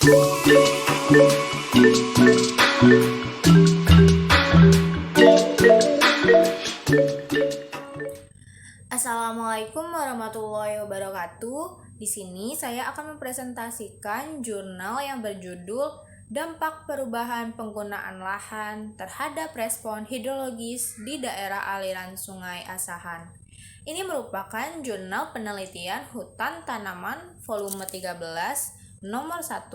Assalamualaikum warahmatullahi wabarakatuh. Di sini saya akan mempresentasikan jurnal yang berjudul Dampak Perubahan Penggunaan Lahan Terhadap Respon Hidrologis di Daerah Aliran Sungai Asahan. Ini merupakan jurnal penelitian hutan tanaman volume 13 nomor 1.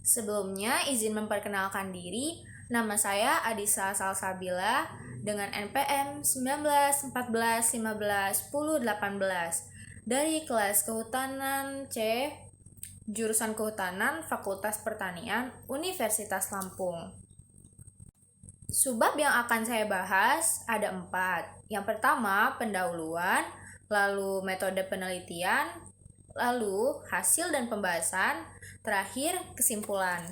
Sebelumnya izin memperkenalkan diri. Nama saya Adisa Salsabila dengan NPM 19 14 15 10 18 dari kelas Kehutanan C, jurusan Kehutanan Fakultas Pertanian Universitas Lampung. Subbab yang akan saya bahas ada 4. Yang pertama, pendahuluan, lalu metode penelitian, lalu hasil dan pembahasan, terakhir kesimpulan.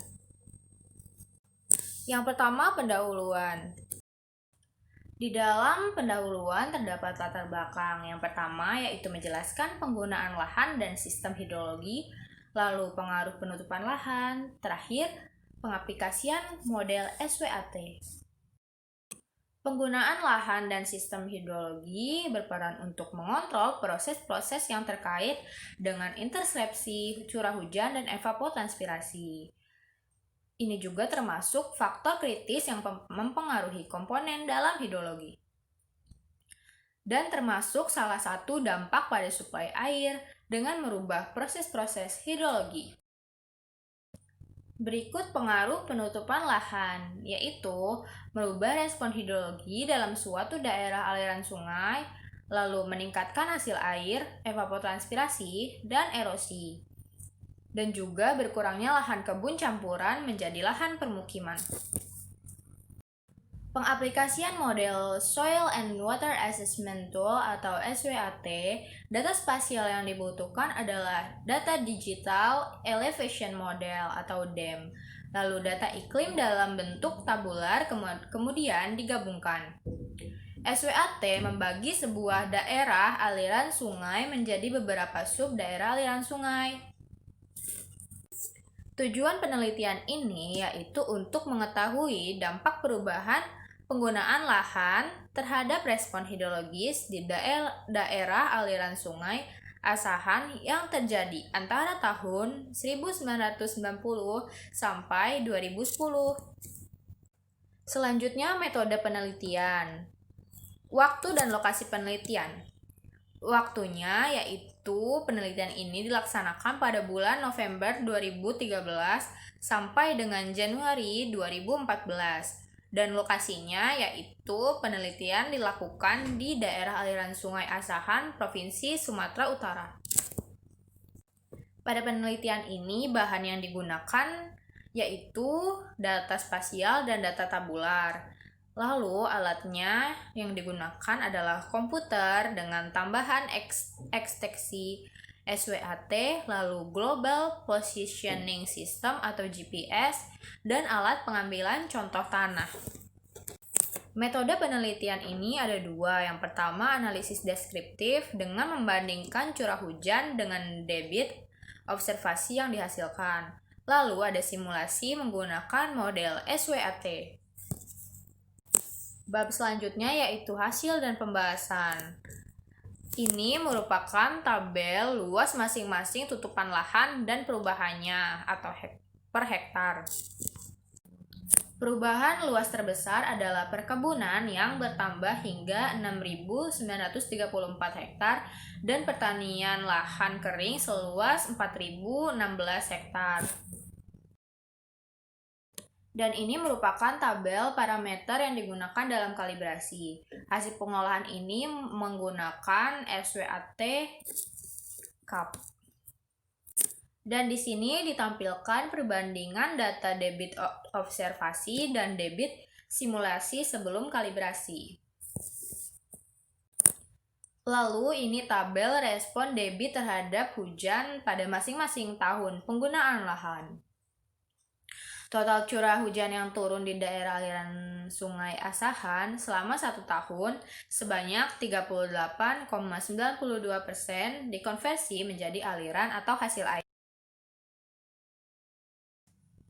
Yang pertama, pendahuluan. Di dalam pendahuluan terdapat latar belakang. Yang pertama yaitu menjelaskan penggunaan lahan dan sistem hidrologi, lalu pengaruh penutupan lahan, terakhir pengaplikasian model SWAT. Penggunaan lahan dan sistem hidrologi berperan untuk mengontrol proses-proses yang terkait dengan intersepsi, curah hujan, dan evapotranspirasi. Ini juga termasuk faktor kritis yang mempengaruhi komponen dalam hidrologi. Dan termasuk salah satu dampak pada suplai air dengan merubah proses-proses hidrologi. Berikut pengaruh penutupan lahan, yaitu merubah respon hidrologi dalam suatu daerah aliran sungai, lalu meningkatkan hasil air, evapotranspirasi, dan erosi. Dan juga berkurangnya lahan kebun campuran menjadi lahan permukiman. Pengaplikasian model Soil and Water Assessment Tool atau SWAT, data spasial yang dibutuhkan adalah data digital elevation model atau DEM, lalu data iklim dalam bentuk tabular kemudian digabungkan. SWAT membagi sebuah daerah aliran sungai menjadi beberapa sub daerah aliran sungai. Tujuan penelitian ini yaitu untuk mengetahui dampak perubahan penggunaan lahan terhadap respon hidrologis di daerah aliran sungai Asahan yang terjadi antara tahun 1990 sampai 2010. Selanjutnya, metode penelitian. Waktu dan lokasi penelitian. Waktunya yaitu penelitian ini dilaksanakan pada bulan November 2013 sampai dengan Januari 2014. Dan lokasinya yaitu penelitian dilakukan di daerah aliran sungai Asahan, Provinsi Sumatera Utara. Pada penelitian ini bahan yang digunakan yaitu data spasial dan data tabular. Lalu alatnya yang digunakan adalah komputer dengan tambahan eksteksi SWAT, lalu Global Positioning System atau GPS, dan alat pengambilan contoh tanah. Metode penelitian ini ada 2. Yang pertama, analisis deskriptif dengan membandingkan curah hujan dengan debit observasi yang dihasilkan. Lalu ada simulasi menggunakan model SWAT. Bab selanjutnya yaitu hasil dan pembahasan. Ini merupakan tabel luas masing-masing tutupan lahan dan perubahannya atau per hektar. Perubahan luas terbesar adalah perkebunan yang bertambah hingga 6.934 hektar dan pertanian lahan kering seluas 4.016 hektar. Dan ini merupakan tabel parameter yang digunakan dalam kalibrasi. Hasil pengolahan ini menggunakan SWAT CAP. Dan di sini ditampilkan perbandingan data debit observasi dan debit simulasi sebelum kalibrasi. Lalu ini tabel respon debit terhadap hujan pada masing-masing tahun penggunaan lahan. Total curah hujan yang turun di daerah aliran sungai Asahan selama 1 tahun sebanyak 38,92% dikonversi menjadi aliran atau hasil air.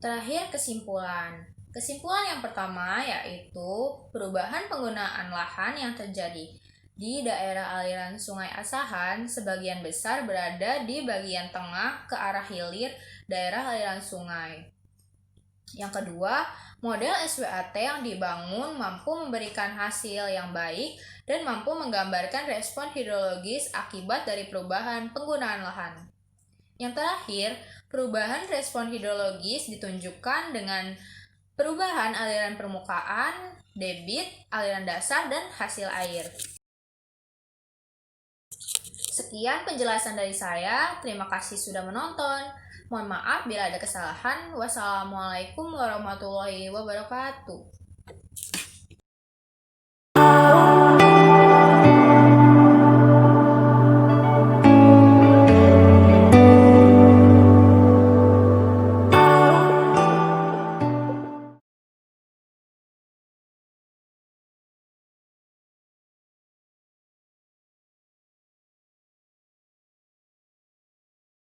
Terakhir, kesimpulan. Kesimpulan yang pertama yaitu perubahan penggunaan lahan yang terjadi di daerah aliran Sungai Asahan sebagian besar berada di bagian tengah ke arah hilir daerah aliran sungai. Yang kedua, model SWAT yang dibangun mampu memberikan hasil yang baik dan mampu menggambarkan respon hidrologis akibat dari perubahan penggunaan lahan. Yang terakhir, perubahan respon hidrologis ditunjukkan dengan perubahan aliran permukaan, debit, aliran dasar, dan hasil air. Sekian penjelasan dari saya. Terima kasih sudah menonton. Mohon maaf bila ada kesalahan. Wassalamualaikum warahmatullahi wabarakatuh.